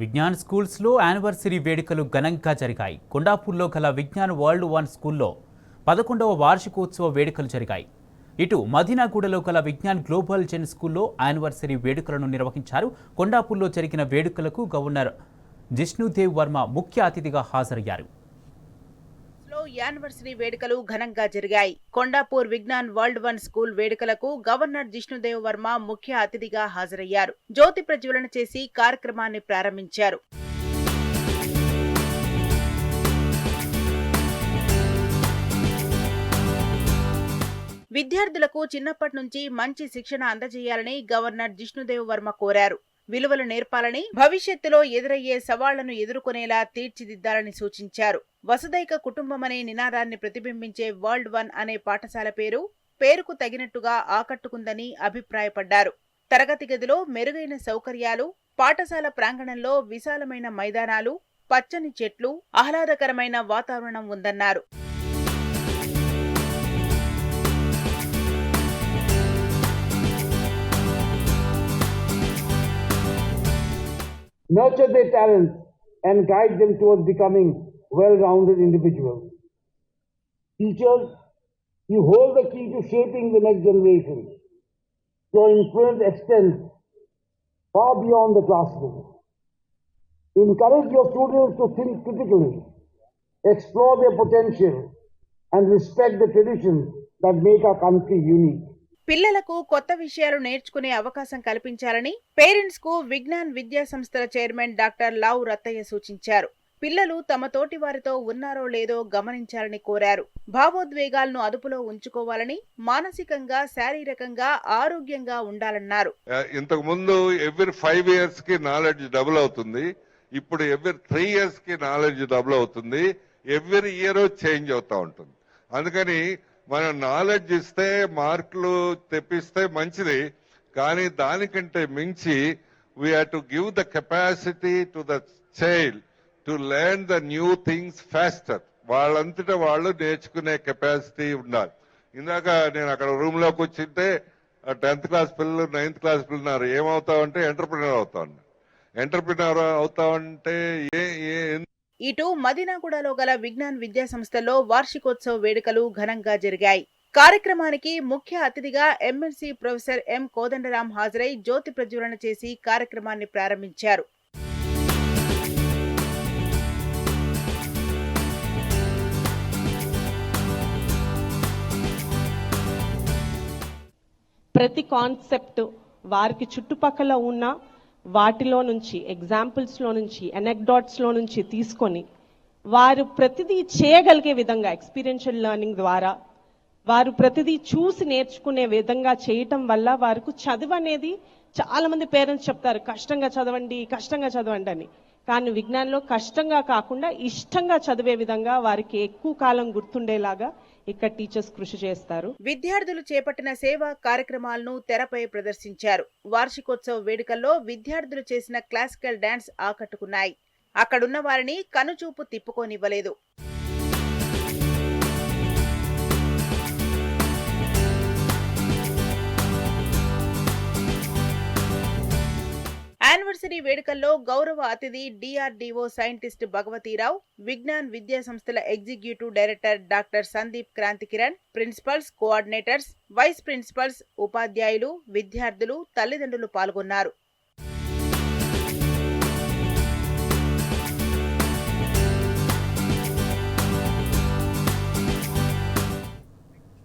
విజ్ఞాన్ స్కూల్స్లో యానివర్సరీ వేడుకలు ఘనంగా జరిగాయి. కొండాపూర్లో గల విజ్ఞాన్ వరల్డ్ 1 స్కూల్లో 11వ వార్షికోత్సవ వేడుకలు జరిగాయి. ఇటు మదీనాగూడలో గల విజ్ఞాన్ గ్లోబల్ జెన్ స్కూల్లో యానివర్సరీ వేడుకలను నిర్వహించారు. కొండాపూర్లో జరిగిన వేడుకలకు గవర్నర్ జిష్ణుదేవ్ వర్మ ముఖ్య అతిథిగా హాజరయ్యారు. యానివర్సరీ వేడుకలు ఘనంగా జరిగాయి. కొండాపూర్ విజ్ఞాన్ వరల్డ్ 1 స్కూల్ వేడుకలకు గవర్నర్ జిష్ణుదేవ్ వర్మ ముఖ్య అతిథిగా హాజరయ్యారు. జ్యోతి ప్రజ్వలన చేసి కార్యక్రమాన్ని ప్రారంభించారు. విద్యార్థులకు చిన్నప్పటి నుంచి మంచి శిక్షణ అందజేయాలని గవర్నర్ జిష్ణుదేవ్ వర్మ కోరారు. విలువలు నేర్పాలని, భవిష్యత్తులో ఎదురయ్యే సవాళ్లను ఎదుర్కొనేలా తీర్చిదిద్దాలని సూచించారు. వసుదైక కుటుంబం అనే నినాదాన్ని ప్రతిబింబించే వరల్డ్ 1 అనే పాఠశాల పేరుకు తగినట్టుగా ఆకట్టుకుందని అభిప్రాయపడ్డారు. తరగతి గదిలో మెరుగైన సౌకర్యాలు, పాఠశాల ప్రాంగణంలో విశాలమైన మైదానాలు, పచ్చని చెట్లు, ఆహ్లాదకరమైన వాతావరణం ఉందన్నారు. Nurture their talents and guide them towards becoming well-rounded individuals. Teachers, you hold the key to shaping the next generation. Your influence extends far beyond the classroom. Encourage your students to think critically, explore their potential, and respect the traditions that make our country unique. పిల్లలకు కొత్త విషయాలు నేర్చుకునే అవకాశం కల్పించాలని parents కు విజ్ఞాన్ విద్యా సంస్థల chairman doctor లావు రత్తయ్య సూచించారు. పిల్లలు తమ తోటి వారితో ఉన్నారో లేదో గమనించాలని కోరారు. భావోద్వేగాలను అదుపులో ఉంచుకోవాలని, మానసికంగా, శారీరకంగా ఆరోగ్యంగా ఉండాలన్నారు. ఇంతకు ముందు ఎవ్రీ 5 years కి నాలెడ్జ్ డబుల్ అవుతుంది. ఇప్పుడు ఎవ్రీ 3 years కి నాలెడ్జ్ డబుల్ అవుతుంది. ఎవ్రీ ఇయర్ చేంజ్ అవుతా ఉంటుంది. అందుకని మనం నాలెడ్జ్ ఇస్తే, మార్కులు తెప్పిస్తే మంచిది. కానీ దానికంటే మించి we have to give the capacity to the child to learn the new things faster. వాళ్ళంతటా వాళ్ళు నేర్చుకునే కెపాసిటీ ఉండాలి. ఇందాక నేను అక్కడ రూమ్ లోకి వచ్చింటే 10th క్లాస్ పిల్లలు, 9th క్లాస్ పిల్లలు ఉన్నారు. ఏమవుతావంటే ఎంటర్ప్రినర్ అవుతాను. ఎంటర్ప్రినర్ అవుతావంటే ఇటు మదీనాగూడలో గల విజ్ఞాన్ విద్యా సంస్థల్లో వార్షికోత్సవ వేడుకలు ఘనంగా జరిగాయి. కార్యక్రమానికి ముఖ్య అతిథిగా ఎమ్మెల్సీ ప్రొఫెసర్ ఎం కోదండరాం హాజరై జ్యోతి ప్రజ్వలన చేసి కార్యక్రమాన్ని ప్రారంభించారు. ప్రతి కాన్సెప్ట్ వారికి చుట్టుపక్కల ఉన్న వాటిలో నుంచి, ఎగ్జాంపుల్స్లో నుంచి, ఎనెక్డాట్స్లో నుంచి తీసుకొని వారు ప్రతిదీ చేయగలిగే విధంగా ఎక్స్పీరియన్షియల్ లెర్నింగ్ ద్వారా వారు ప్రతిదీ చూసి నేర్చుకునే విధంగా చేయటం వల్ల వారికి చదువు అనేది, చాలా మంది పేరెంట్స్ చెప్తారు కష్టంగా చదవండి అని. కానీ విజ్ఞానంలో కష్టంగా కాకుండా ఇష్టంగా చదివే విధంగా వారికి ఎక్కువ కాలం గుర్తుండేలాగా ఇక్కడ టీచర్స్ కృషి చేస్తారు. విద్యార్థులు చేపట్టిన సేవా కార్యక్రమాలను తెరపై ప్రదర్శించారు. వార్షికోత్సవ వేడుకల్లో విద్యార్థులు చేసిన క్లాసికల్ డాన్స్ ఆకట్టుకున్నాయి. అక్కడున్న వారిని కనుచూపు తిప్పుకోనివ్వలేదు. యానివర్సరీ వేడుకల్లో గౌరవ అతిథి డిఆర్డిఓ సైంటిస్ట్ భగవతీరావు, విజ్ఞాన్ విద్యా సంస్థల executive director doctor Sandeep Kranthi Kiran, principals, coordinators, vice principals, ఉపాధ్యాయులు, విద్యార్థులు, తల్లిదండ్రులు పాల్గొన్నారు.